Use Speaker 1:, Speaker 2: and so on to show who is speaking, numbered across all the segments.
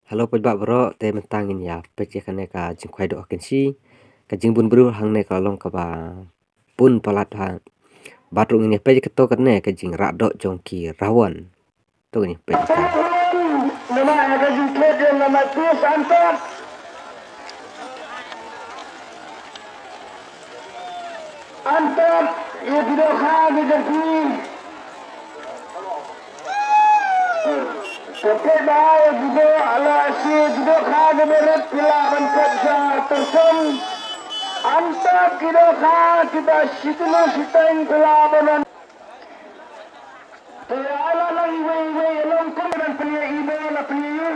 Speaker 1: Halo pojbak bro, te mentangin ya, pece kane ka jing kwai do akin si, ka jing bun bru hang ne ka long ka ba pun palat hang. Batrung ini pece keto kane ka jing rak do jong ki rawan. Tu ni pece ka.
Speaker 2: Nama ada jingklet yang nama tu santat. Antat, ia tidak khawatir jadi. Seperti bahaya juga ala asyik tidak khawatir berat pila bankat sangat tersem. Antat tidak khawatir kita situlah sitain pila banan. Ala lang iwe long kong dan punya ibe la punya.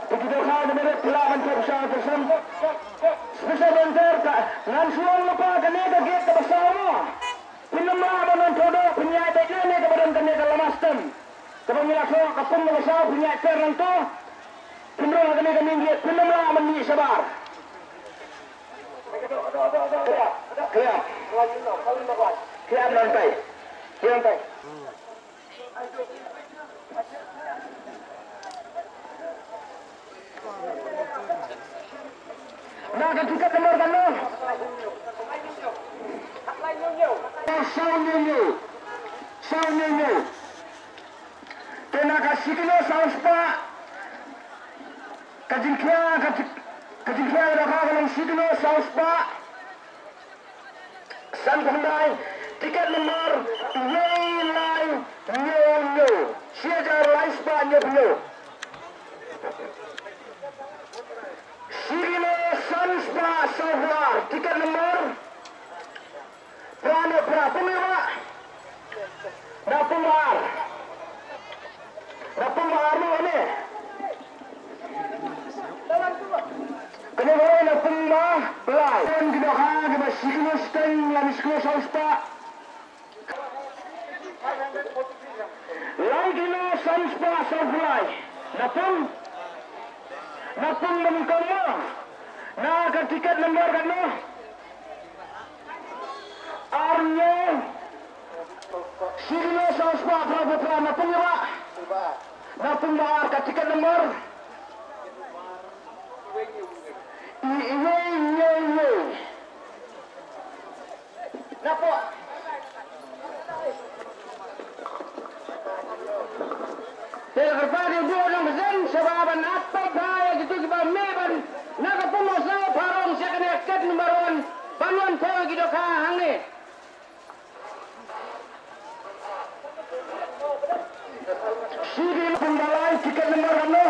Speaker 2: Begitu kau menurut pelawan berusaha tersebut, bisa bentar tak? Nansuang lupa kene kaget ke bersama. Pinamlah menonton penyai bagian ni kemudian kene ke lemastem. Kemudian aku kapung bersama penyai terang tu. Pinamlah kene ke minggu. Pinamlah meni sabar. Kelihap. Kelihap lantai. Lantai. Nak ada tiket nomor kamu? Saunyo. Kena kasih kilo saus pak. Kajingkia ada kalau si kilo saus pak. San kandai tiket nomor Nyo. Siapa lain pak Nyo. Sirino Sanspa Sawar tiket nomor Prano Prapumira Napumar ni Kenapa Napumar Pelai dan Ginoha Gima Sirino Steng Lamisko Sanspa Langino Sanspa Sawar Napung memungkamu. Nah, ke tiket nomor kamu. Arnya. Sirino Sauspa Prabowo Napung ya pak. Napung mahar ke tiket nomor. Iwe. Napa? Terkepadi dua orang bezen sebaban apa bahaya gitu sebab meban naga pemusau parong siakan yakat numbaron banuan tahu gitu kahang ni. Sidi pembalai tiket nomor kamu.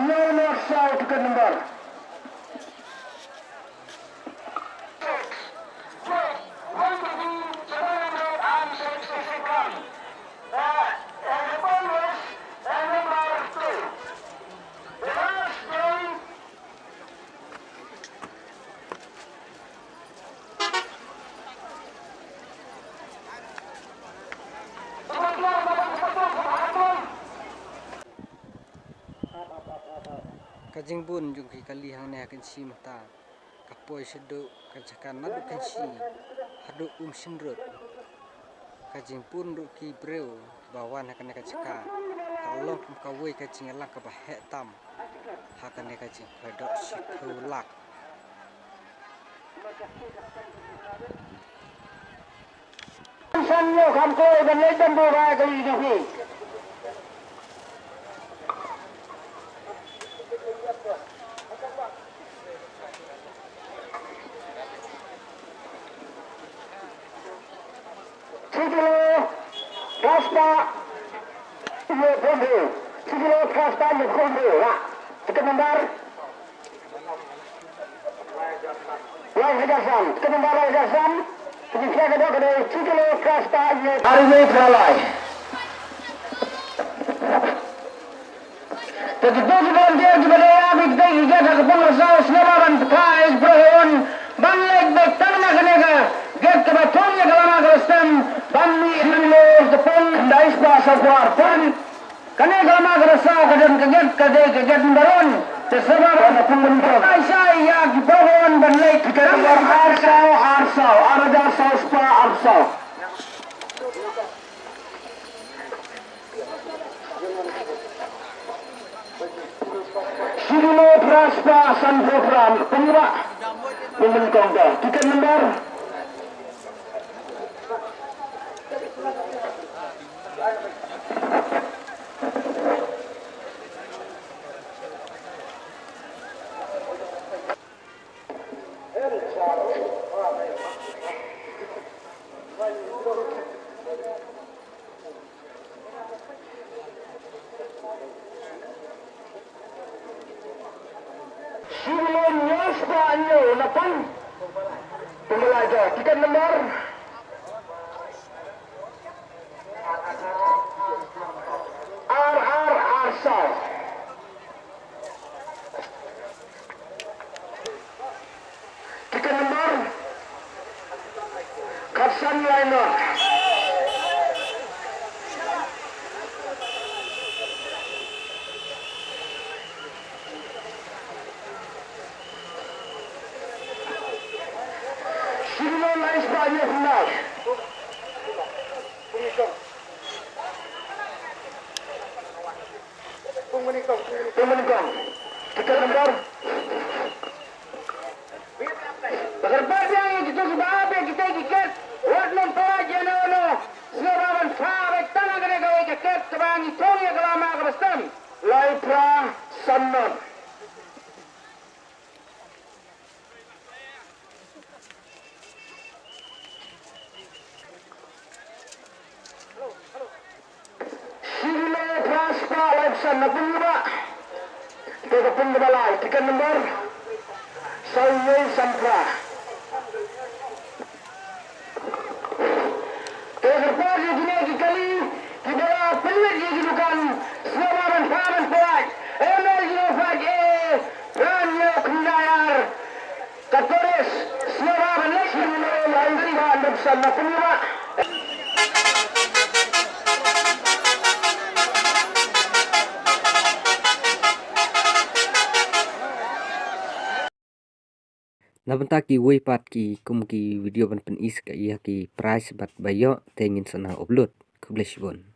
Speaker 2: No sal tiket nomor.
Speaker 1: Kajing bun jung ki kali hang ne akan si mata. Kapoi sedu kajakan nadu kan si. Hadu sinrut. Kajing pun ru ki breu bawan akan kajaka. Kalau kawai kajing elang ke bahek tam. Hakan ne kajing kodok si tulak.
Speaker 2: Sanyo kamko dan ledan burai kali ini. Sikilo Kaspa Mukhombo lah. Tiket nomor Lai Hajasan. Tiket nomor Lai Hajasan. Tiket kedua Sikilo Kaspa hari ini teralai. Jadi tujuh dia juga dia kita ijazah kepengurusan selamat kais berhon balik baik tanah kenega get kebetulannya kelama kelasem bani ilmu depan dais bahasa kuar pun kenega kelama kerasa kadang kaget kaget baron tersebab pembentuk saya gibawan banlay kita arsau arada spa arsau Sino Praspa Sanpopram penggerak pembentuk tiket nomor Sebelumnya Spanyol napan pembelajar tiket nomor Arsal tiket nomor Kapsan Liner Sebelum lain Spanyol final Pembentuk tiket nomor Bekerbat yang kita sudah habis kita ikat Wadnon para jenono Serawan fawet tanah kena gawe jaket Kebangi tongnya kelama kebestem Laipra Sannon Silo Praspa Laipsan na penggerak Kita penggebalai tiket nomor Sayyid Sampra Terserpas di dunia kali Kita penuh dihidupan Selamat paman puat Emel Jinofat Ranya Kundayar Katoris Selamat Silo Laipra Laipsan na penggerak
Speaker 1: Nabenta ki wei pat ki kum ki video ban pen is ka iya ki price bat bayo tengin sana upload kubleshbon.